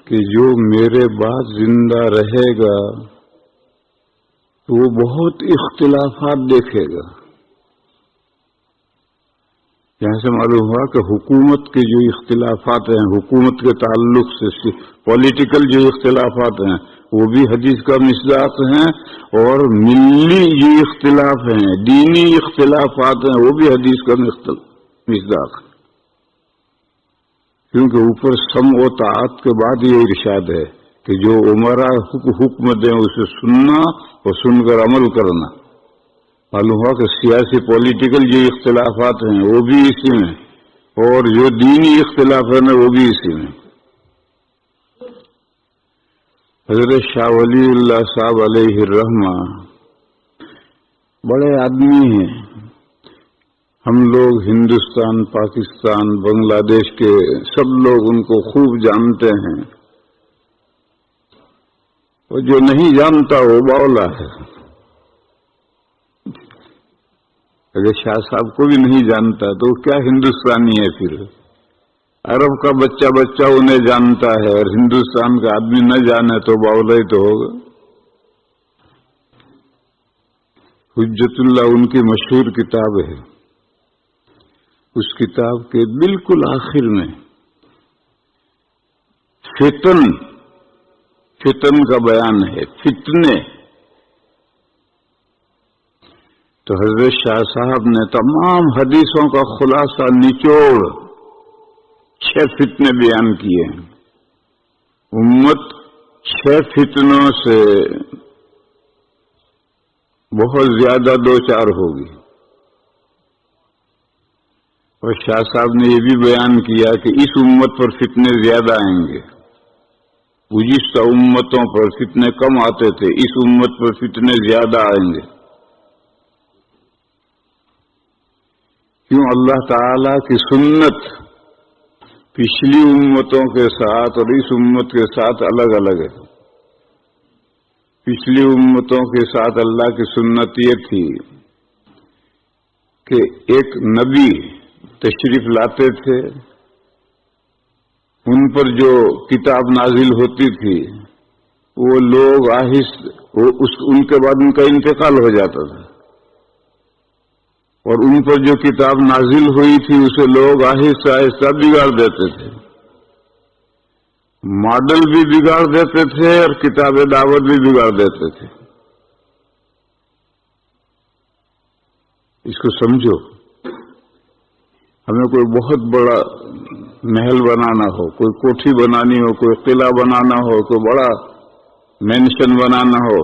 کہ جو میرے بعد زندہ رہے گا تو وہ بہت اختلافات دیکھے گا. یہاں سے معلوم ہوا کہ حکومت کے جو اختلافات ہیں، حکومت کے تعلق سے پولیٹیکل جو اختلافات ہیں وہ بھی حدیث کا مصداق ہیں، اور ملی جو اختلاف ہیں، دینی اختلافات ہیں، وہ بھی حدیث کا مصداق ہے. کیونکہ اوپر سمع و طاعت کے بعد یہ ارشاد ہے کہ جو عمرا حکم دیں اسے سننا اور سن کر عمل کرنا. معلوم ہوا کہ سیاسی پولیٹیکل جو اختلافات ہیں وہ بھی اسی میں، اور جو دینی اختلافات ہیں وہ بھی اسی میں. حضرت شاہ ولی اللہ صاحب علیہ الرحمہ بڑے آدمی ہیں. ہم لوگ ہندوستان، پاکستان، بنگلہ دیش کے سب لوگ ان کو خوب جانتے ہیں، اور جو نہیں جانتا وہ باولا ہے. اگر شاہ صاحب کو بھی نہیں جانتا تو وہ کیا ہندوستانی ہے پھر؟ عرب کا بچہ انہیں جانتا ہے، اور ہندوستان کا آدمی نہ جانے تو باولا ہی تو ہوگا. حجت اللہ ان کی مشہور کتاب ہے. اس کتاب کے بالکل آخر میں فتن کا بیان ہے، فتنے. تو حضرت شاہ صاحب نے تمام حدیثوں کا خلاصہ نچوڑ 6 فتنے بیان کیے ہیں. امت 6 فتنوں سے بہت زیادہ 2-4 ہوگی. اور شاہ صاحب نے یہ بھی بیان کیا کہ اس امت پر فتنے زیادہ آئیں گے. گزشتہ امتوں پر فتنے کم آتے تھے، اس امت پر فتنے زیادہ آئیں گے. کیوں؟ اللہ تعالی کی سنت پچھلی امتوں کے ساتھ اور اس امت کے ساتھ الگ الگ ہے. پچھلی امتوں کے ساتھ اللہ کی سنت یہ تھی کہ ایک نبی تشریف لاتے تھے، ان پر جو کتاب نازل ہوتی تھی وہ لوگ ان کے بعد ان کا انتقال ہو جاتا تھا، اور ان پر جو کتاب نازل ہوئی تھی اسے لوگ آہستہ آہستہ بگاڑ دیتے تھے. ماڈل بھی بگاڑ دیتے تھے اور کتاب دعوت بھی بگاڑ دیتے تھے. اس کو سمجھو. ہمیں کوئی بہت بڑا محل بنانا ہو، کوئی کوٹھی بنانی ہو، کوئی قلعہ بنانا ہو، کوئی بڑا مینشن بنانا ہو،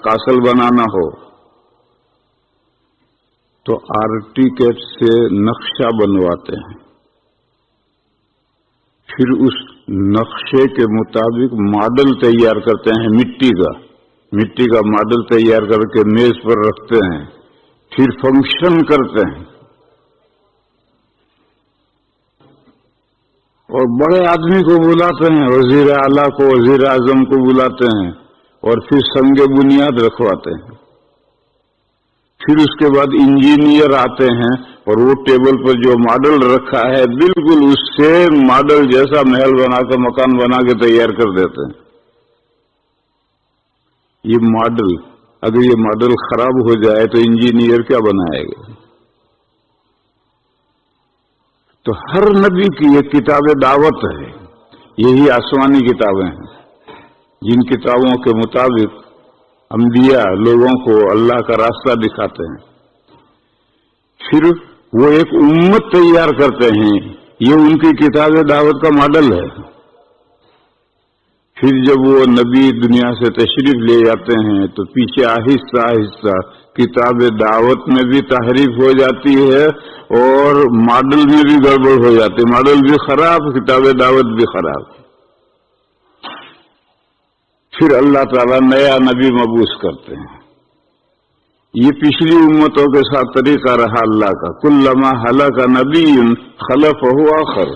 کاسل بنانا ہو، تو آرکیٹیکٹ سے نقشہ بنواتے ہیں. پھر اس نقشے کے مطابق ماڈل تیار کرتے ہیں، مٹی کا ماڈل تیار کر کے میز پر رکھتے ہیں. پھر فنکشن کرتے ہیں، اور بڑے آدمی کو بلاتے ہیں، وزیر اعلیٰ کو، وزیر اعظم کو بلاتے ہیں، اور پھر سنگ بنیاد رکھواتے ہیں. پھر اس کے بعد انجینئر آتے ہیں، اور وہ ٹیبل پر جو ماڈل رکھا ہے بالکل اس سے ماڈل جیسا محل بنا کر، مکان بنا کے تیار کر دیتے ہیں. یہ ماڈل، اگر یہ ماڈل خراب ہو جائے تو انجینئر کیا بنائے گا؟ تو ہر نبی کی یہ کتاب دعوت ہے. یہی آسمانی کتابیں ہیں جن کتابوں کے مطابق انبیاء لوگوں کو اللہ کا راستہ دکھاتے ہیں. پھر وہ ایک امت تیار کرتے ہیں، یہ ان کی کتاب دعوت کا ماڈل ہے. پھر جب وہ نبی دنیا سے تشریف لے جاتے ہیں تو پیچھے آہستہ آہستہ کتاب دعوت میں بھی تحریف ہو جاتی ہے، اور ماڈل میں بھی گڑبڑ ہو جاتی ہے. ماڈل بھی خراب، کتاب دعوت بھی خراب. پھر اللہ تعالیٰ نیا نبی مبعوث کرتے ہیں. یہ پچھلی امتوں کے ساتھ طریقہ رہا اللہ کا. کلما ہلاک نبی خلفہ آخر.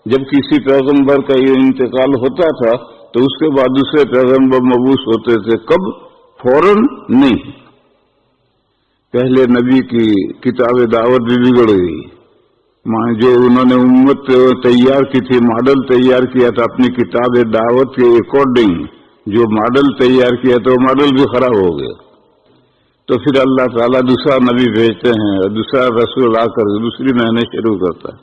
جب کسی پیغمبر کا یہ انتقال ہوتا تھا تو اس کے بعد دوسرے پیغمبر مبعوث ہوتے تھے. کب؟ فوراً نہیں. پہلے نبی کی کتاب دعوت بھی بگڑ گئی، جو انہوں نے امت تیار کی تھی، ماڈل تیار کیا تھا اپنی کتاب دعوت کے اکارڈنگ، جو ماڈل تیار کیا تو وہ ماڈل بھی خراب ہو گیا. تو پھر اللہ تعالیٰ دوسرا نبی بھیجتے ہیں اور دوسرا رسول آ کر دوسری محنت شروع کرتا ہے.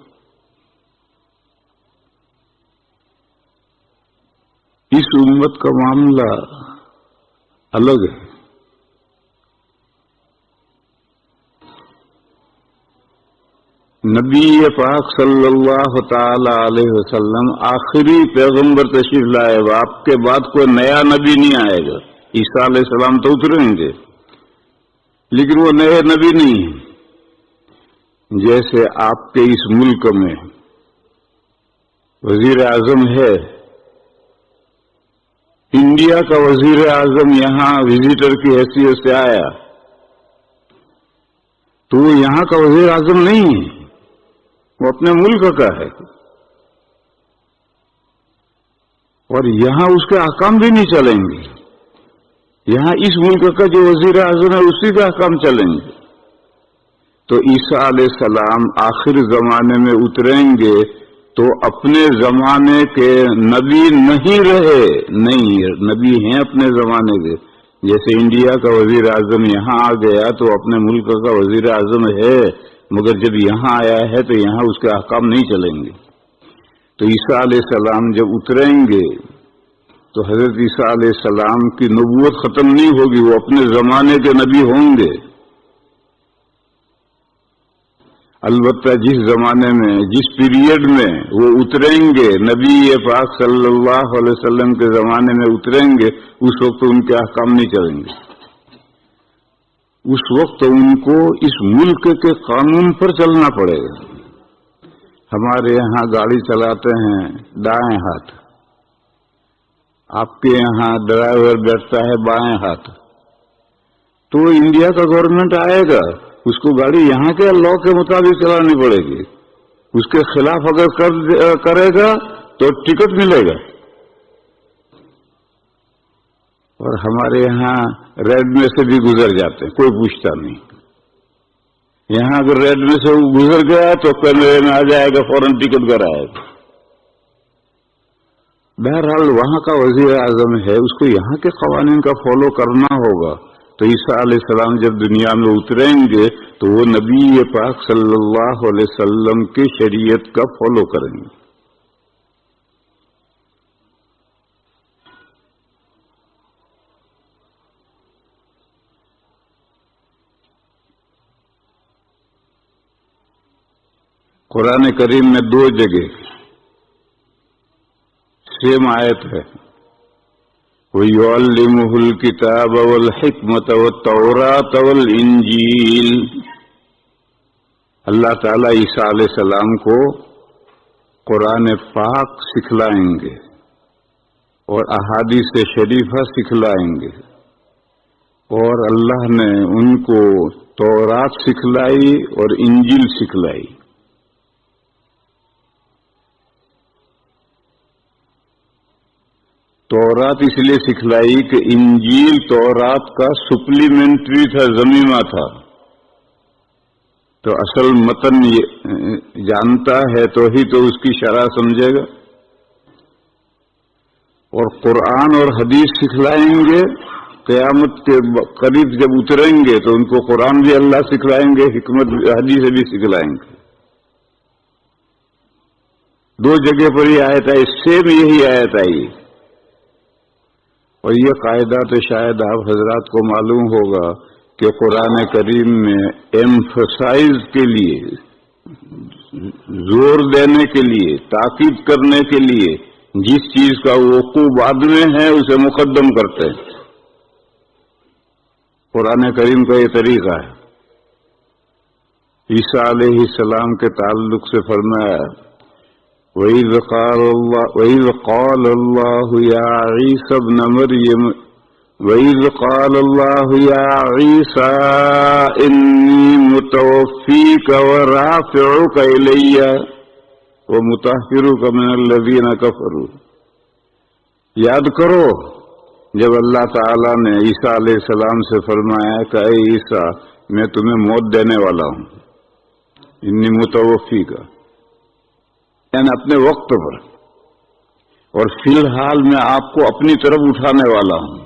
اس امت کا معاملہ الگ ہے. نبی پاک صلی اللہ تعالی علیہ وسلم آخری پیغمبر تشریف لائے. آپ کے بعد کوئی نیا نبی نہیں آئے گا. عیسیٰ علیہ السلام تو اتریں گے لیکن وہ نئے نبی نہیں ہیں. جیسے آپ کے اس ملک میں وزیر اعظم ہے، انڈیا کا وزیر اعظم یہاں وزیٹر کی حیثیت سے آیا تو وہ یہاں کا وزیر اعظم نہیں ہے، وہ اپنے ملک کا ہے اور یہاں اس کے احکام بھی نہیں چلیں گے. یہاں اس ملک کا جو وزیر اعظم ہے اسی کے احکام چلیں گے. تو عیسیٰ علیہ السلام آخر زمانے میں اتریں گے تو اپنے زمانے کے نبی نہیں رہے، نہیں نبی ہیں اپنے زمانے کے. جیسے انڈیا کا وزیر اعظم یہاں آ گیا تو اپنے ملک کا وزیر اعظم ہے، مگر جب یہاں آیا ہے تو یہاں اس کے احکام نہیں چلیں گے. تو عیسیٰ علیہ السلام جب اتریں گے تو حضرت عیسیٰ علیہ السلام کی نبوت ختم نہیں ہوگی، وہ اپنے زمانے کے نبی ہوں گے. البتہ جس زمانے میں، جس پیریڈ میں وہ اتریں گے، نبی پاک صلی اللہ علیہ وسلم کے زمانے میں اتریں گے، اس وقت ان کے احکام نہیں چلیں گے. اس وقت ان کو اس ملک کے قانون پر چلنا پڑے گا. ہمارے یہاں گاڑی چلاتے ہیں دائیں ہاتھ، آپ کے یہاں ڈرائیور بیٹھتا ہے بائیں ہاتھ. تو انڈیا کا گورنمنٹ آئے گا، اس کو گاڑی یہاں کے لا کے مطابق چلانی پڑے گی. اس کے خلاف اگر کرے گا تو ٹکٹ ملے گا. اور ہمارے یہاں ریڈ میں سے بھی گزر جاتے ہیں، کوئی پوچھتا نہیں. یہاں اگر ریڈ میں سے گزر گیا تو کیمرے میں آ جائے گا، فوراً ٹکٹ کرائے گا. بہرحال وہاں کا وزیر اعظم ہے، اس کو یہاں کے قوانین کا فالو کرنا ہوگا. تو عیسیٰ علیہ السلام جب دنیا میں اتریں گے تو وہ نبی پاک صلی اللہ علیہ وسلم کی شریعت کا فالو کریں گے. قرآن کریم میں 2 جگہ سیم آیت ہے، وَيُعَلِّمُهُ الْكِتَابَ وَالْحِكْمَةَ وَالتَّوْرَاةَ وَالْإِنْجِيلَ. اللہ تعالیٰ عیسیٰ علیہ السلام کو قرآن پاک سکھلائیں گے اور احادیث شریفہ سکھلائیں گے. اور اللہ نے ان کو تورات سکھلائی اور انجیل سکھلائی. تورات اس لیے سکھلائی کہ انجیل تورات کا سپلیمنٹری تھا، ضمیمہ تھا. تو اصل متن جانتا ہے تو ہی تو اس کی شرح سمجھے گا. اور قرآن اور حدیث سکھلائیں گے. قیامت کے قریب جب اتریں گے تو ان کو قرآن بھی اللہ سکھلائیں گے، حکمت حدیث بھی سکھلائیں گے. 2 جگہ پر یہ آیت آئی، سیم یہی آیت آئی. اور یہ قاعدہ تو شاید آپ حضرات کو معلوم ہوگا کہ قرآن کریم میں ایمفسائز کے لیے، زور دینے کے لیے، تاکید کرنے کے لیے جس چیز کا وقوع بعد میں ہے اسے مقدم کرتے ہیں. قرآن کریم کا یہ طریقہ ہے. عیسیٰ علیہ السلام کے تعلق سے فرمایا وَإِذْ قَالَ اللَّهُ يَا عِيسَى ابْنَ مَرْيَمَ وَإِذْ قَالَ اللَّهُ يَا عِيسَى إِنِّي مُتَوَفِّيكَ وَرَافِعُكَ إِلَيَّ وَمُطَهِّرُكَ مِنَ الَّذِينَ كَفَرُوا. یاد کرو جب اللہ تعالیٰ نے عیسیٰ علیہ السلام سے فرمایا کہ اے عیسیٰ میں تمہیں موت دینے والا ہوں انی متوفی کا یعنی اپنے وقت پر، اور فی الحال میں آپ کو اپنی طرف اٹھانے والا ہوں،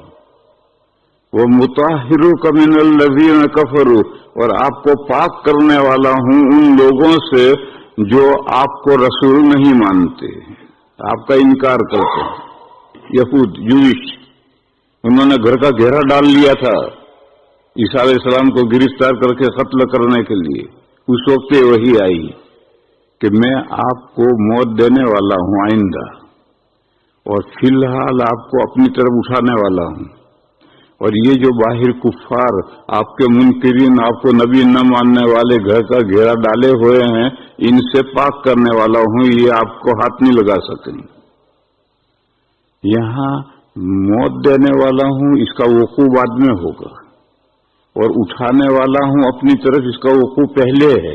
وہ مطہرک من الذین کفروا، اور آپ کو پاک کرنے والا ہوں ان لوگوں سے جو آپ کو رسول نہیں مانتے، آپ کا انکار کرتے ہیں، یہود جوئش۔ انہوں نے گھر کا گھیرا ڈال لیا تھا عیسیٰ علیہ السلام کو گرفتار کر کے قتل کرنے کے لیے۔ اس وقت وہی آئی کہ میں آپ کو موت دینے والا ہوں آئندہ، اور فی الحال آپ کو اپنی طرف اٹھانے والا ہوں، اور یہ جو باہر کفار آپ کے منکرین، آپ کو نبی نہ ماننے والے گھر کا گھیرا ڈالے ہوئے ہیں، ان سے پاک کرنے والا ہوں، یہ آپ کو ہاتھ نہیں لگا سکیں۔ یہاں موت دینے والا ہوں، اس کا وقوع بعد میں ہوگا، اور اٹھانے والا ہوں اپنی طرف، اس کا وقوع پہلے ہے،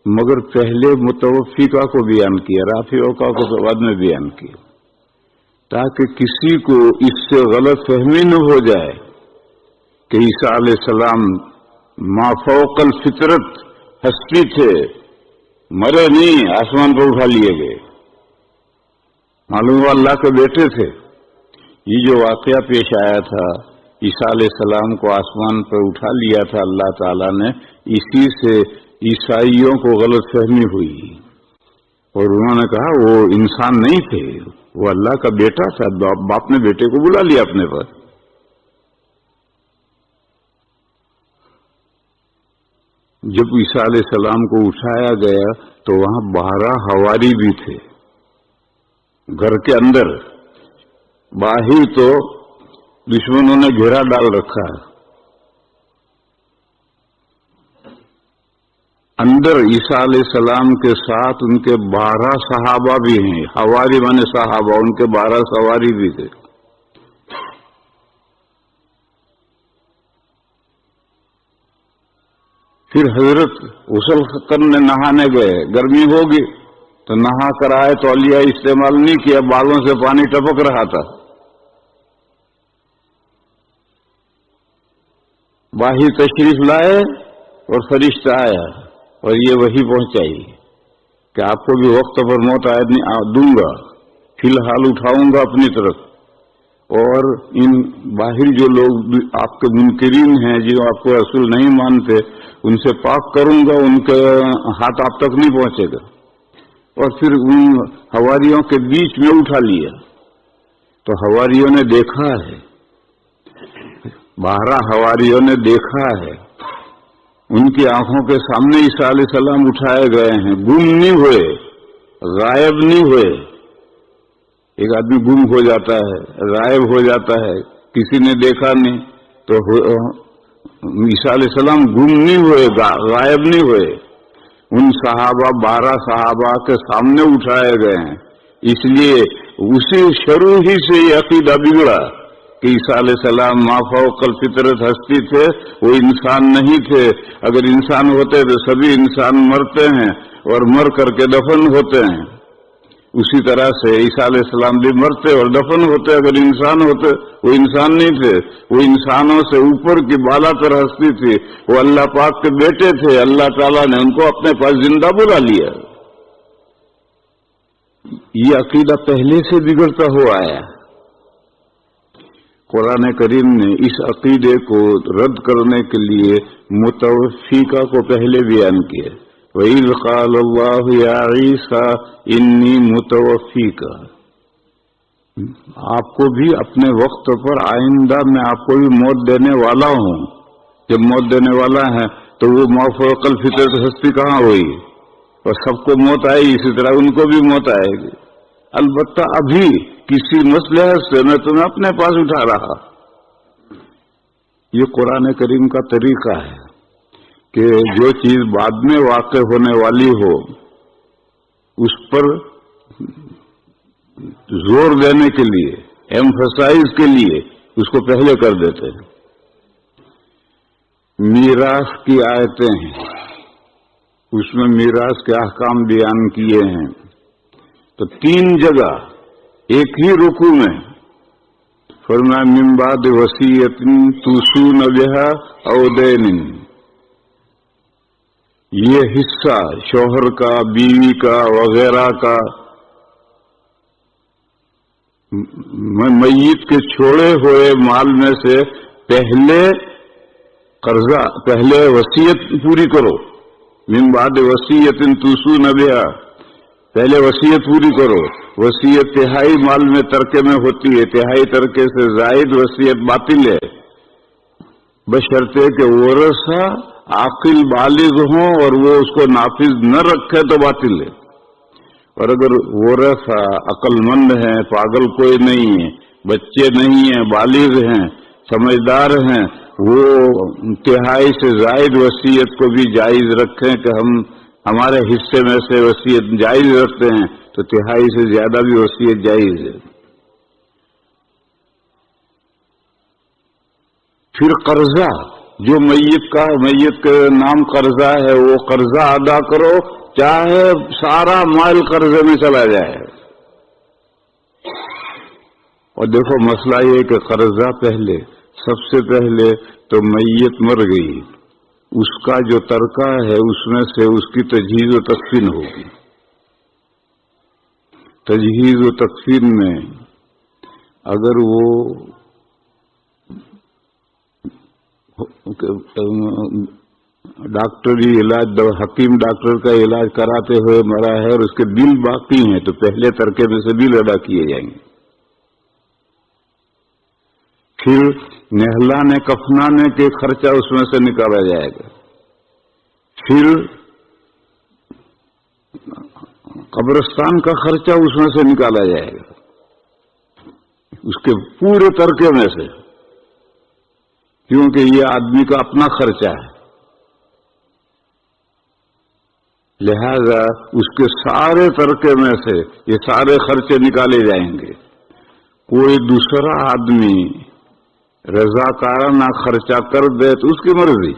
مگر پہلے متوفیقہ کو بیان کیا، رافعہ کو بعد میں بیان کیا، تاکہ کسی کو اس سے غلط فہمی نہ ہو جائے کہ عیسیٰ علیہ السلام ما فوق الفطرت ہستی تھے، مرے نہیں، آسمان پر اٹھا لیے گئے، معلوم ہوا اللہ کے بیٹے تھے۔ یہ جو واقعہ پیش آیا تھا، عیسیٰ علیہ السلام کو آسمان پر اٹھا لیا تھا اللہ تعالیٰ نے، اسی سے عیسائیوں کو غلط فہمی ہوئی، اور انہوں نے کہا وہ انسان نہیں تھے، وہ اللہ کا بیٹا تھا، باپ نے بیٹے کو بلا لیا اپنے پر۔ جب عیسیٰ علیہ السلام کو اٹھایا گیا تو وہاں 12 حواری بھی تھے گھر کے اندر، باہر تو دشمنوں نے گھیرا ڈال رکھا ہے، اندر عیسیٰ علیہ السلام کے ساتھ ان کے 12 صحابہ بھی ہیں، حواری مانے صحابہ، ان کے 12 سواری بھی تھے۔ پھر حضرت غسل کرنے نہانے گئے، گرمی ہوگی تو نہا کر آئے، تولیہ استعمال نہیں کیا، بالوں سے پانی ٹپک رہا تھا، باہر تشریف لائے اور فرشتہ آیا اور یہ وہی پہنچائی کہ آپ کو بھی وقت پر موت دوں گا، فی الحال اٹھاؤں گا اپنی طرف، اور ان باہر جو لوگ آپ کے منکرین ہیں، جو آپ کو رسول نہیں مانتے، ان سے پاک کروں گا، ان کے ہاتھ آپ تک نہیں پہنچے گا۔ اور پھر ان حواریوں کے بیچ میں اٹھا لیا تو حواریوں نے دیکھا ہے، 12 حواریوں نے دیکھا ہے، ان کی آنکھوں کے سامنے عیسیٰ علیہ السلام اٹھائے گئے ہیں، گم نہیں ہوئے، غائب نہیں ہوئے۔ ایک آدمی گم ہو جاتا ہے، غائب ہو جاتا ہے، کسی نے دیکھا نہیں، تو عیسیٰ علیہ السلام گم نہیں ہوئے، غائب نہیں ہوئے، ان صحابہ 12 صحابہ کے سامنے اٹھائے گئے ہیں۔ اس لیے اسی شروع ہی سے یہ عقیدہ بگڑا کہ عیسیٰ علیہ السلام ما فوق الفطرت ہستی تھے، وہ انسان نہیں تھے۔ اگر انسان ہوتے تو سبھی انسان مرتے ہیں اور مر کر کے دفن ہوتے ہیں، اسی طرح سے عیسیٰ علیہ السلام بھی مرتے اور دفن ہوتے۔ اگر انسان ہوتے، وہ انسان نہیں تھے، وہ انسانوں سے اوپر کی بالا تر ہستی تھی، وہ اللہ پاک کے بیٹے تھے، اللہ تعالیٰ نے ان کو اپنے پاس زندہ بلا لیا۔ یہ عقیدہ پہلے سے بگڑتا ہوا آیا۔ قرآن کریم نے اس عقیدے کو رد کرنے کے لیے متوفیقہ کو پہلے بیان کیا، وَإِذْ قَالَ اللَّهُ يَا عِيسَىٰ إِنِّي مُتَوَفِّيكَ، آپ کو بھی اپنے وقت پر آئندہ میں آپ کو بھی موت دینے والا ہوں۔ جب موت دینے والا ہے تو وہ ما فوق الفطرت ہستی کہاں ہوئی؟ اور سب کو موت آئی، اسی طرح ان کو بھی موت آئے گی، البتہ ابھی کسی مصلحت سے میں تمہیں اپنے پاس اٹھا رہا۔ یہ قرآن کریم کا طریقہ ہے کہ جو چیز بعد میں واقع ہونے والی ہو اس پر زور دینے کے لیے، ایمفسائز کے لیے اس کو پہلے کر دیتے ہیں۔ میراث کی آیتیں ہیں، اس میں میراث کے احکام بیان کیے ہیں، تو 3 جگہ ایک ہی رکوع میں فرمایا من بعد وصیۃ توصون بها او دین، یہ حصہ شوہر کا، بیوی کا وغیرہ کا میت کے چھوڑے ہوئے مال میں سے پہلے قرضہ، پہلے وصیت پوری کرو. من بعد وصیت توصون بہا، پہلے وصیت پوری کرو. وصیت تہائی مال میں ترکے میں ہوتی ہے، تہائی ترکے سے زائد وصیت باطل ہے، بشرطے کہ ورثہ عاقل بالغ ہوں اور وہ اس کو نافذ نہ رکھے تو باطل ہے. اور اگر ورثہ عقل مند ہیں، پاگل کوئی نہیں ہے، بچے نہیں ہیں، بالغ ہیں، سمجھدار ہیں، وہ تہائی سے زائد وصیت کو بھی جائز رکھیں کہ ہم ہمارے حصے میں سے وصیت جائز رکھتے ہیں تو تہائی سے زیادہ بھی وصیت جائز ہے. پھر قرضہ، جو میت کے نام قرضہ ہے وہ قرضہ ادا کرو، چاہے سارا مال قرضے میں چلا جائے. اور دیکھو مسئلہ یہ کہ قرضہ پہلے، سب سے پہلے تو میت مر گئی، اس کا جو ترکہ ہے اس میں سے اس کی تجہیز و تکفین ہوگی. تجہیز و تکفین میں اگر وہ ڈاکٹری علاج، حکیم ڈاکٹر کا علاج کراتے ہوئے مرا ہے اور اس کے بل باقی ہیں تو پہلے ترکے میں سے بل ادا کیے جائیں گے. پھر نہلانے کفنانے کے خرچہ اس میں سے نکالا جائے گا. پھر قبرستان کا خرچہ اس میں سے نکالا جائے گا، اس کے پورے ترکے میں سے، کیونکہ یہ آدمی کا اپنا خرچہ ہے، لہذا اس کے سارے ترکے میں سے یہ سارے خرچے نکالے جائیں گے. کوئی دوسرا آدمی رضاکارانہ خرچہ کر دے تو اس کی مرضی،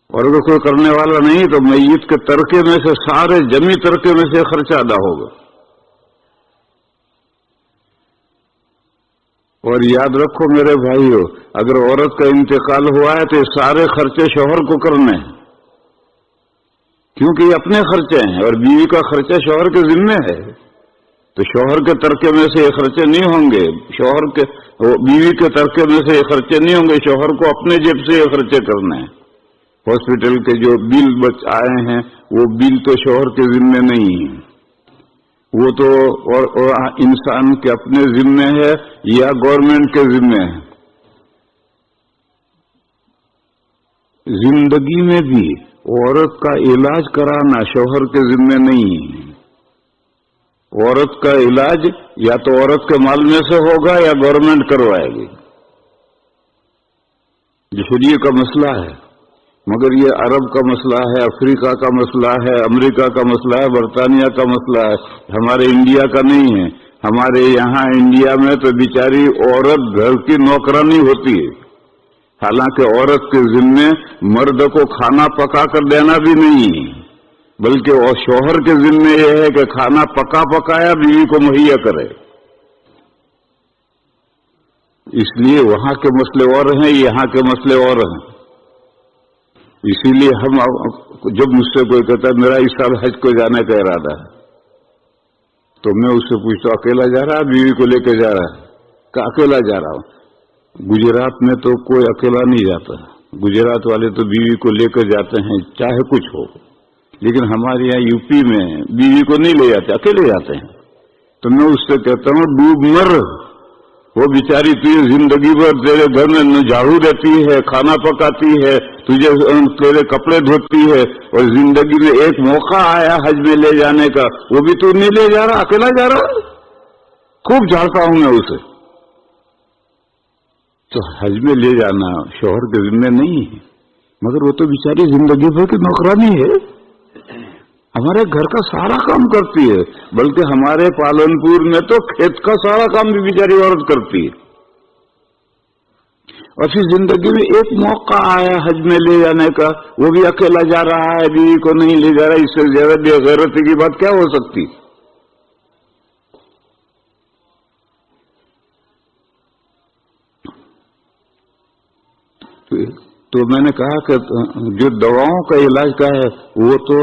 اور اگر کوئی کرنے والا نہیں تو میت کے ترکے میں سے، سارے جمی ترکے میں سے خرچہ ادا ہوگا. اور یاد رکھو میرے بھائیو، اگر عورت کا انتقال ہوا ہے تو یہ سارے خرچے شوہر کو کرنے ہیں، کیونکہ یہ اپنے خرچے ہیں، اور بیوی کا خرچہ شوہر کے ذمے ہے. تو شوہر کے ترکے میں سے یہ خرچے نہیں ہوں گے، بیوی کے ترکے میں سے یہ خرچے نہیں ہوں گے، شوہر کو اپنے جیب سے یہ خرچے کرنے ہیں. ہاسپٹل کے جو بل آئے ہیں وہ بل تو شوہر کے ذمے نہیں ہیں، وہ تو اور انسان کے اپنے ذمے ہے یا گورنمنٹ کے ذمے ہے. زندگی میں بھی عورت کا علاج کرانا شوہر کے ذمے نہیں ہے. عورت کا علاج یا تو عورت کے مال میں سے ہوگا یا گورنمنٹ کروائے گی. یہ شریعہ کا مسئلہ ہے، مگر یہ عرب کا مسئلہ ہے، افریقہ کا مسئلہ ہے، امریکہ کا مسئلہ ہے، برطانیہ کا مسئلہ ہے، ہمارے انڈیا کا نہیں ہے. ہمارے یہاں انڈیا میں تو بیچاری عورت گھر کی نوکرانی ہوتی ہے، حالانکہ عورت کے ذمے مرد کو کھانا پکا کر دینا بھی نہیں ہے، بلکہ اور شوہر کے ذمے یہ ہے کہ کھانا پکایا بیوی کو مہیا کرے. اس لیے وہاں کے مسئلے اور ہیں، یہاں کے مسئلے اور ہیں. اسی لیے ہم جب مجھ سے کوئی کہتا ہے میرا اس سال حج کو جانے کا ارادہ ہے تو میں اس سے پوچھتا ہوں اکیلا جا رہا ہے بیوی کو لے کے جا رہا ہے؟ کہ اکیلا جا رہا ہوں. گجرات میں تو کوئی اکیلا نہیں جاتا، گجرات والے تو بیوی کو لے کر جاتے ہیں چاہے کچھ ہو، لیکن ہمارے یہاں یو پی میں بیوی کو نہیں لے جاتے، اکیلے جاتے ہیں. تو میں اس سے کہتا ہوں ڈوب مر، وہ بیچاری تجھے زندگی بھر تیرے گھر میں جھاڑو دیتی ہے، کھانا پکاتی ہے، تجھے تیرے کپڑے دھوتی ہے، اور زندگی میں ایک موقع آیا حج میں لے جانے کا، وہ بھی تو نہیں لے جا رہا، اکیلا جا رہا. خوب جھاڑتا ہوں میں اسے. تو حج میں لے جانا شوہر کے ذمہ نہیں ہے، مگر وہ تو بیچاری زندگی بھر کی نوکرانی ہے، ہمارے گھر کا سارا کام کرتی ہے، بلکہ ہمارے پالنپور میں تو کھیت کا سارا کام بھی بیچاری عورت کرتی ہے. اور پھر زندگی میں ایک موقع آیا حج میں لے جانے کا، وہ بھی اکیلا جا رہا ہے، بیوی کو نہیں لے جا رہا. اس سے زیادہ بے غیرتی کی بات کیا ہو سکتی؟ تو میں نے کہا کہ جو دواؤں کا علاج کا ہے وہ تو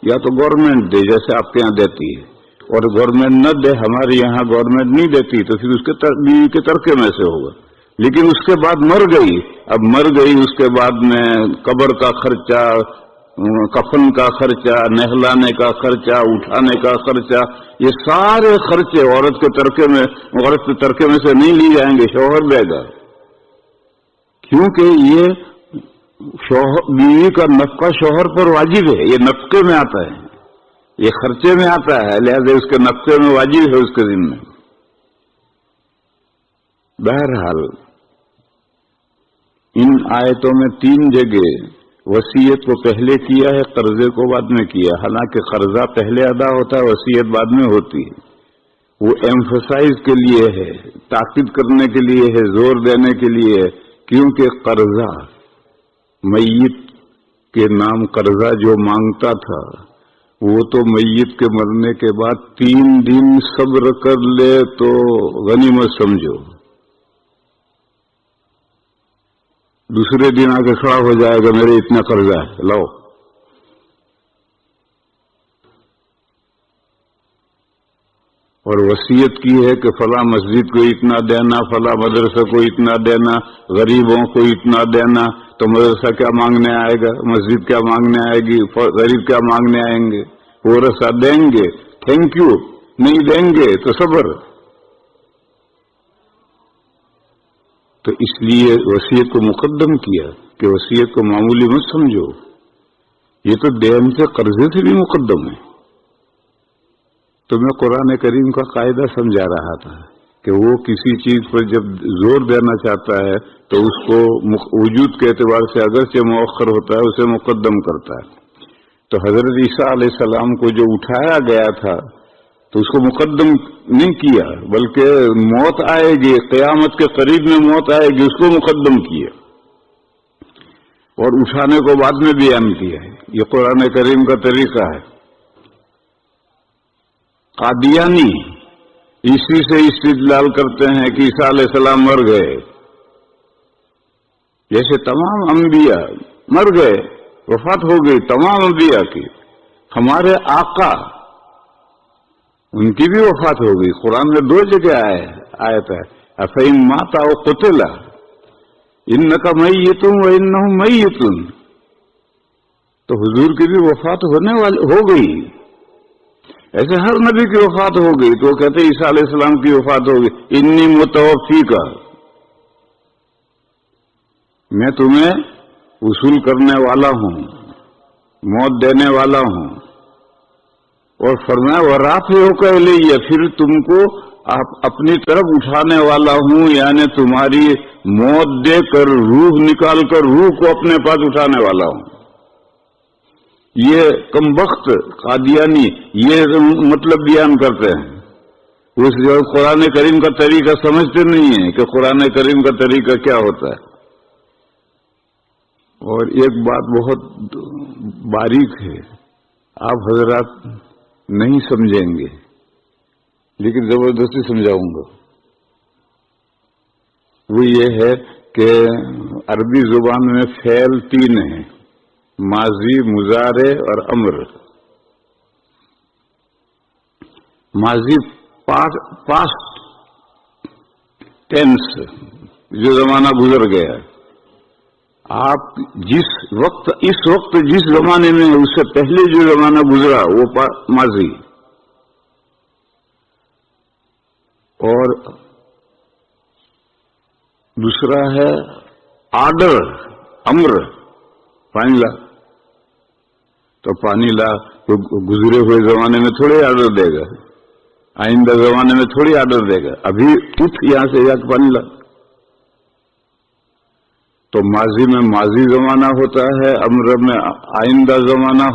یا تو گورنمنٹ دے جیسے آپ کے یہاں دیتی ہے, اور گورنمنٹ نہ دے, ہمارے یہاں گورنمنٹ نہیں دیتی, تو پھر اس کے بیوی کے ترکے میں سے ہوگا. لیکن اس کے بعد مر گئی, اب مر گئی, اس کے بعد میں قبر کا خرچہ, کفن کا خرچہ, نہلانے کا خرچہ, اٹھانے کا خرچہ, یہ سارے خرچے عورت کے ترکے میں سے نہیں لی جائیں گے, شوہر دے گا. کیونکہ یہ بیوی کا نفقہ شوہر پر واجب ہے, یہ نفقے میں آتا ہے, یہ خرچے میں آتا ہے, لہذا اس کے نفقے میں واجب ہے اس کے ذمہ. بہرحال ان آیتوں میں 3 جگہ وصیت کو پہلے کیا ہے, قرضے کو بعد میں کیا. حالانکہ قرضہ پہلے ادا ہوتا ہے, وصیت بعد میں ہوتی ہے. وہ ایمفسائز کے لیے ہے, تاکید کرنے کے لیے ہے, زور دینے کے لیے ہے, کیونکہ قرضہ میت کے نام قرضہ جو مانگتا تھا وہ تو میت کے مرنے کے بعد 3 دن صبر کر لے تو غنیمت سمجھو, دوسرے دن آ کے کھڑا ہو جائے گا میرے اتنا قرضہ ہے لاؤ. اور وصیت کی ہے کہ فلاں مسجد کو اتنا دینا, فلاں مدرسہ کو اتنا دینا, غریبوں کو اتنا دینا. تو مدرسہ کیا مانگنے آئے گا, مسجد کیا مانگنے آئے گی, غریب کیا مانگنے آئیں گے, وہ رسا دیں گے, تھینک یو, نہیں دیں گے تو صبر. تو اس لیے وصیت کو مقدم کیا کہ وصیت کو معمولی مت سمجھو, یہ تو دین سے قرضے سے بھی مقدم ہے. تو میں قرآن کریم کا قاعدہ سمجھا رہا تھا کہ وہ کسی چیز پر جب زور دینا چاہتا ہے تو اس کو وجود کے اعتبار سے اگرچہ مؤخر ہوتا ہے اسے مقدم کرتا ہے. تو حضرت عیسیٰ علیہ السلام کو جو اٹھایا گیا تھا تو اس کو مقدم نہیں کیا, بلکہ موت آئے گی, قیامت کے قریب میں موت آئے گی, اس کو مقدم کیا اور اٹھانے کو بعد میں بیان کیا ہے. یہ قرآن کریم کا طریقہ ہے. قادیانی اسی سے استدلال کرتے ہیں کہ عیسیٰ علیہ السلام مر گئے, جیسے تمام انبیاء مر گئے, وفات ہو گئی تمام انبیاء کی. ہمارے آقا ان کی بھی وفات ہو گئی. قرآن میں 2 جگہ آیت ہے, افہم ماتا و قتلا انکا میتون و انہم میتون. تو حضور کی بھی وفات ہونے والی ہو گئی, ایسے ہر نبی کی وفات ہو گئی. تو وہ کہتے ہیں عیسیٰ علیہ السلام کی وفات ہو گئی, انی متوفی کا, میں تمہیں وصول کرنے والا ہوں, موت دینے والا ہوں. اور فرمایا ورافعک الیہ, پھر تم کو اپنی طرف اٹھانے والا ہوں, یعنی تمہاری موت دے کر روح نکال کر روح کو اپنے پاس اٹھانے والا ہوں. یہ کمبخت قادیانی یہ مطلب بیان کرتے ہیں, اس جو قرآن کریم کا طریقہ سمجھتے نہیں ہیں کہ قرآن کریم کا طریقہ کیا ہوتا ہے. اور ایک بات بہت باریک ہے, آپ حضرات نہیں سمجھیں گے لیکن زبردستی سمجھاؤں گا. وہ یہ ہے کہ عربی زبان میں فعل 3 ہیں, ماضی, مضارع اور امر. ماضی پاسٹ ٹینس, جو زمانہ گزر گیا. آپ جس وقت اس وقت جس زمانے میں اس سے پہلے جو زمانہ گزرا وہ ماضی. اور دوسرا ہے آرڈر, امر, پانی لا. تو پانی لا تو گزرے ہوئے زمانے میں تھوڑی آرڈر دے گا, آئندہ زمانے میں تھوڑی آرڈر دے گا, ابھی اٹھ یہاں سے جا کے پانی لا. تو ماضی میں ماضی زمانہ ہوتا ہے, امر میں آئندہ زمانہ,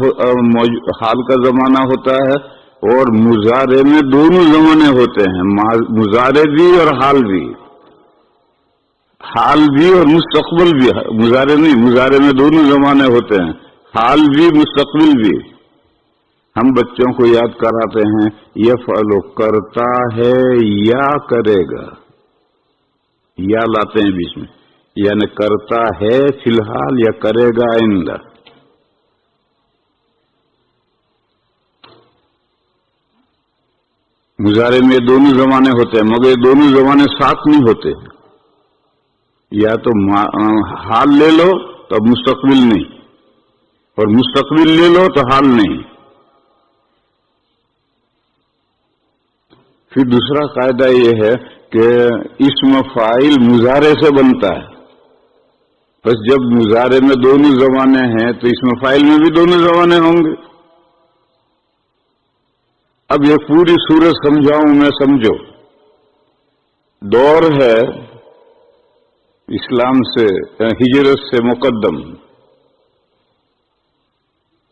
حال کا زمانہ ہوتا ہے, اور مضارع میں دونوں زمانے ہوتے ہیں, مضارع بھی اور حال بھی, حال بھی اور مستقبل بھی. مضارع نہیں, مضارع میں دونوں زمانے ہوتے ہیں, حال بھی مستقبل بھی. ہم بچوں کو یاد کراتے ہیں یفعل کرتا ہے یا کرے گا, یا لاتے ہیں بیچ میں, یعنی کرتا ہے فی الحال یا کرے گا آئندہ. مضارع میں دونوں زمانے ہوتے ہیں مگر یہ دونوں زمانے ساتھ نہیں ہوتے. یا تو حال لے لو تو مستقبل نہیں، اور مستقبل لے لو تو حال نہیں. پھر دوسرا قاعدہ یہ ہے کہ اسم فاعل مضارع سے بنتا ہے. بس جب مضارع میں دونوں زمانے ہیں تو اسم فاعل میں بھی دونوں زمانے ہوں گے. اب یہ پوری صورت سمجھاؤں میں، سمجھو. دور ہے اسلام سے ہجرت سے مقدم.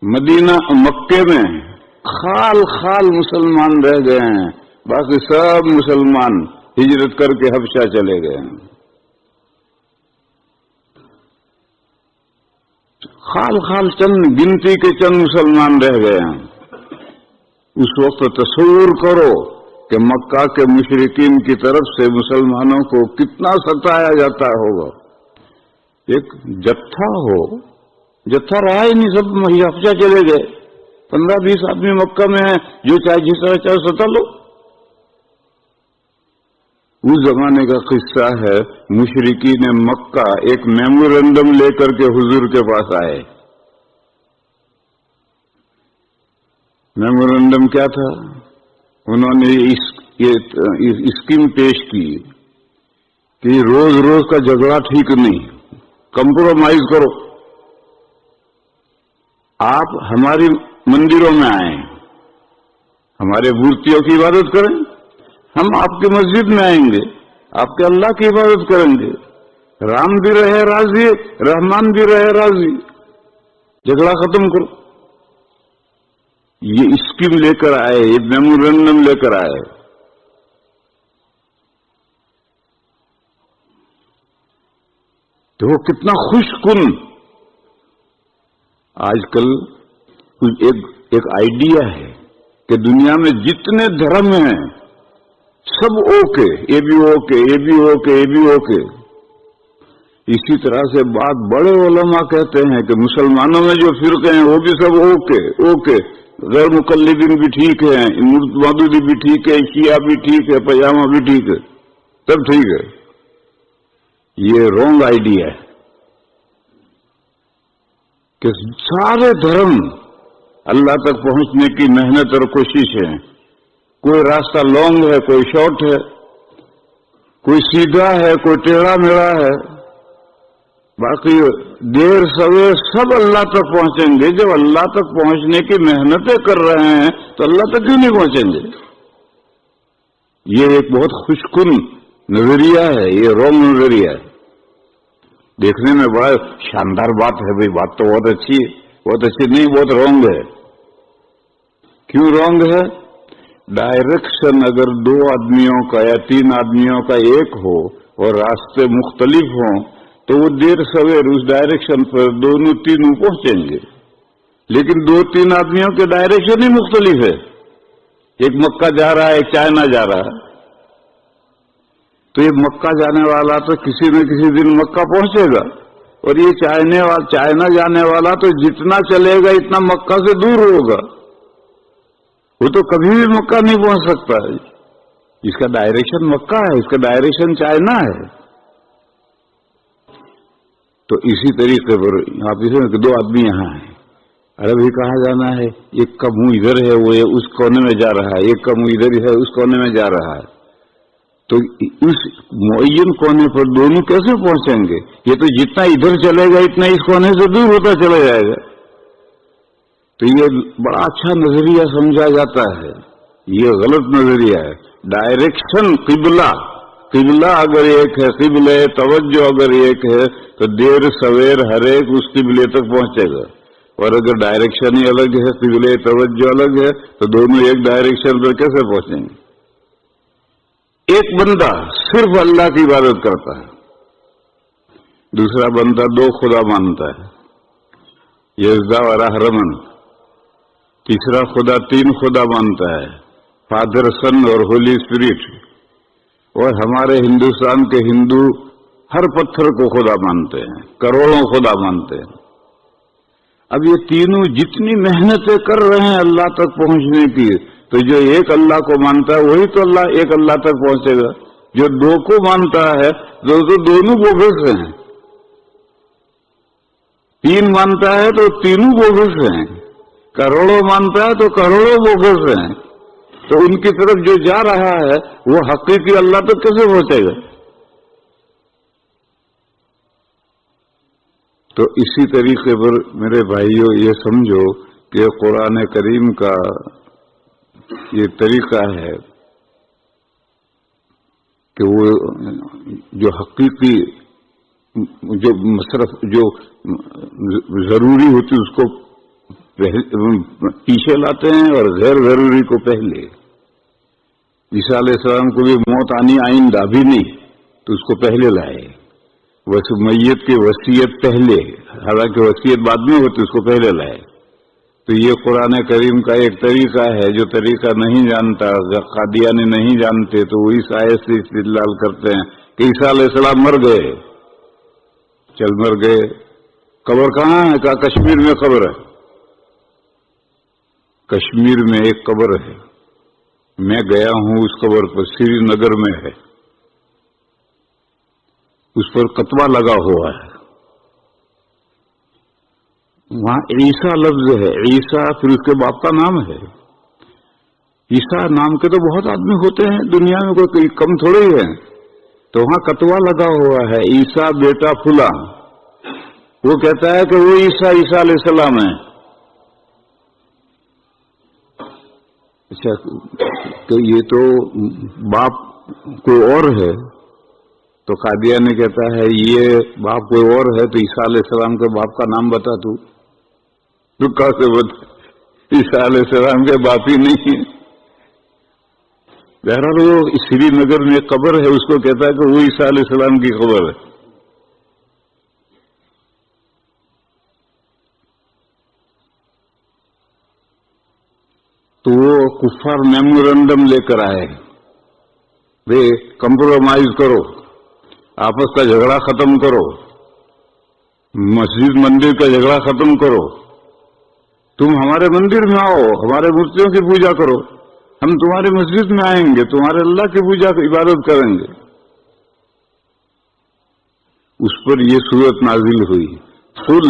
مدینہ مکے میں خال خال مسلمان رہ گئے ہیں، باقی سب مسلمان ہجرت کر کے حبشہ چلے گئے ہیں. خال خال چند گنتی کے چند مسلمان رہ گئے ہیں. اس وقت تصور کرو کہ مکہ کے مشرکین کی طرف سے مسلمانوں کو کتنا ستایا جاتا ہوگا. ایک جتھا ہو، جتھا رہا ہی نہیں، سب حبشہ چلے گئے. 15-20 آدمی مکہ میں ہیں، جو چاہے جس طرح چاہے ستا لو. اس زمانے کا قصہ ہے. مشرکین مکہ ایک میمورنڈم لے کر کے حضور کے پاس آئے. میمورنڈم کیا تھا؟ انہوں نے اسکیم پیش کی کہ روز روز کا جھگڑا ٹھیک نہیں، کمپرومائز کرو. آپ ہماری مندروں میں آئیں، ہمارے مورتیوں کی عبادت کریں، ہم آپ کی مسجد میں آئیں گے، آپ کے اللہ کی عبادت کریں گے. رام بھی رہے راضی، رحمان بھی رہے راضی، جھگڑا ختم کرو. یہ اسکیم لے کر آئے، یہ میمورنڈم لے کر آئے. تو وہ کتنا خوش کن. آج کل ایک آئیڈیا ہے کہ دنیا میں جتنے دھرم ہیں سب اوکے، یہ بھی اوکے، یہ بھی اوکے، یہ بھی اوکے. اسی طرح سے بات بڑے علماء کہتے ہیں کہ مسلمانوں میں جو فرقے ہیں وہ بھی سب اوکے اوکے. غیر مقلدین بھی ٹھیک ہے، مودودی بھی ٹھیک ہے، شیعہ بھی ٹھیک ہے، پجامہ بھی ٹھیک ہے، سب ٹھیک ہے. یہ رونگ آئیڈیا ہے کہ سارے دھرم اللہ تک پہنچنے کی محنت اور کوشش ہے. کوئی راستہ لانگ ہے، کوئی شارٹ ہے، کوئی سیدھا ہے، کوئی ٹیڑھا میڑھا ہے. باقی دیر سویر سب اللہ تک پہنچیں گے. جب اللہ تک پہنچنے کی محنتیں کر رہے ہیں تو اللہ تک کیوں نہیں پہنچیں گے؟ یہ ایک بہت خوش کن نظریہ ہے، یہ رونگ نظریہ ہے. دیکھنے میں بڑا شاندار بات ہے، بھائی بات تو بہت اچھی ہے، بہت اچھی نہیں، بہت رونگ ہے. کیوں رونگ ہے؟ ڈائریکشن اگر 2 آدمیوں کا یا 3 آدمیوں کا ایک ہو اور راستے مختلف ہوں تو وہ دیر سویر اس ڈائریکشن پر دونوں تینوں پہنچیں گے. لیکن 2-3 آدمیوں کے ڈائریکشن ہی مختلف ہے. ایک مکہ جا رہا ہے، ایک چائنا جا رہا ہے. تو یہ مکہ جانے والا تو کسی نہ کسی دن مکہ پہنچے گا، اور یہ چائنا جانے والا تو جتنا چلے گا اتنا مکہ سے دور ہوگا. وہ تو کبھی بھی مکہ نہیں پہنچ سکتا. اس کا ڈائریکشن مکہ ہے، اس کا ڈائریکشن چائنا ہے. تو اسی طریقے پر آپ اسے 2 آدمی یہاں ہیں، ارے بھی کہاں جانا ہے؟ ایک کا منہ ادھر ہے، وہ اس کونے میں جا رہا ہے، ایک کا منہ ادھر ہے، اس کونے میں جا رہا ہے. تو اس معین کونے پر دونوں کیسے پہنچیں گے؟ یہ تو جتنا ادھر چلے گا اتنا اس کونے سے دور ہوتا چلا جائے گا. تو یہ بڑا اچھا نظریہ سمجھا جاتا ہے، یہ غلط نظریہ ہے. ڈائریکشن قبلہ اگر ایک ہے، قبلہ توجہ اگر ایک ہے تو دیر سویر ہر ایک اس قبلے تک پہنچے گا. اور اگر ڈائریکشن ہی الگ ہے، قبلہ توجہ الگ ہے، تو دونوں ایک ڈائریکشن پر کیسے پہنچیں گے؟ ایک بندہ صرف اللہ کی عبادت کرتا ہے، دوسرا بندہ 2 خدا مانتا ہے، یزدا اور رحمن. تیسرا خدا 3 خدا مانتا ہے، فادر، سن اور ہولی اسپرٹ. اور ہمارے ہندوستان کے ہندو ہر پتھر کو خدا مانتے ہیں، کروڑوں خدا مانتے ہیں۔ اب یہ تینوں جتنی محنتیں کر رہے ہیں اللہ تک پہنچنے کی، تو جو ایک اللہ کو مانتا ہے وہی تو ایک اللہ تک پہنچے گا۔ جو دو کو مانتا ہے تو دونوں بوگس ہیں، تین مانتا ہے تو تینوں بوگس ہیں، کروڑوں مانتا ہے تو کروڑوں بوگس ہیں، تو ان کی طرف جو جا رہا ہے وہ حقیقی اللہ تک کیسے پہنچے گا؟ تو اسی طریقے پر میرے بھائیوں یہ سمجھو کہ قرآن کریم کا یہ طریقہ ہے کہ وہ جو حقیقی جو مصرف جو ضروری ہوتی اس کو پیچھے لاتے ہیں اور غیر ضروری کو پہلے۔ عیسیٰ علیہ السلام کو بھی موت آنی آئندہ بھی نہیں تو اس کو پہلے لائے، میت کی وصیت پہلے، حالانکہ وصیت بعد میں ہوتی اس کو پہلے لائے۔ تو یہ قرآن کریم کا ایک طریقہ ہے، جو طریقہ نہیں جانتا، قادیانی نہیں جانتے تو وہ اس آیت سے استدلال کرتے ہیں کہ عیسیٰ علیہ السلام مر گئے، چل مر گئے، قبر کہاں ہے؟ کہا کشمیر میں قبر ہے۔ کشمیر میں ایک قبر ہے، میں گیا ہوں اس قبر پر، سری نگر میں ہے، اس پر کتبہ لگا ہوا ہے، وہاں عیسیٰ لفظ ہے، عیسیٰ پھر اس کے باپ کا نام ہے۔ عیسیٰ نام کے تو بہت آدمی ہوتے ہیں دنیا میں، کوئی کم تھوڑے ہی ہے، تو وہاں کتبہ لگا ہوا ہے عیسیٰ بیٹا فلاں، وہ کہتا ہے کہ وہ عیسیٰ علیہ السلام ہے۔ اچھا کہ یہ تو باپ کوئی اور ہے، تو قادیانی کہتا ہے یہ باپ کوئی اور ہے، تو عیسیٰ علیہ السلام کے باپ کا نام بتا تو کہاں سے بتا؟ عیسیٰ علیہ السلام کے باپ ہی نہیں ہے۔ بہرحال وہ سری نگر میں قبر ہے، اس کو کہتا ہے کہ وہ عیسیٰ علیہ السلام کی قبر ہے۔ تو وہ کفار میمورنڈم لے کر آئے، بے کمپرومائز کرو، آپس کا جھگڑا ختم کرو، مسجد مندر کا جھگڑا ختم کرو، تم ہمارے مندر میں آؤ، ہمارے مورتیوں کی پوجا کرو، ہم تمہاری مسجد میں آئیں گے، تمہارے اللہ کی پوجا عبادت کریں گے۔ اس پر یہ سورت نازل ہوئی، قل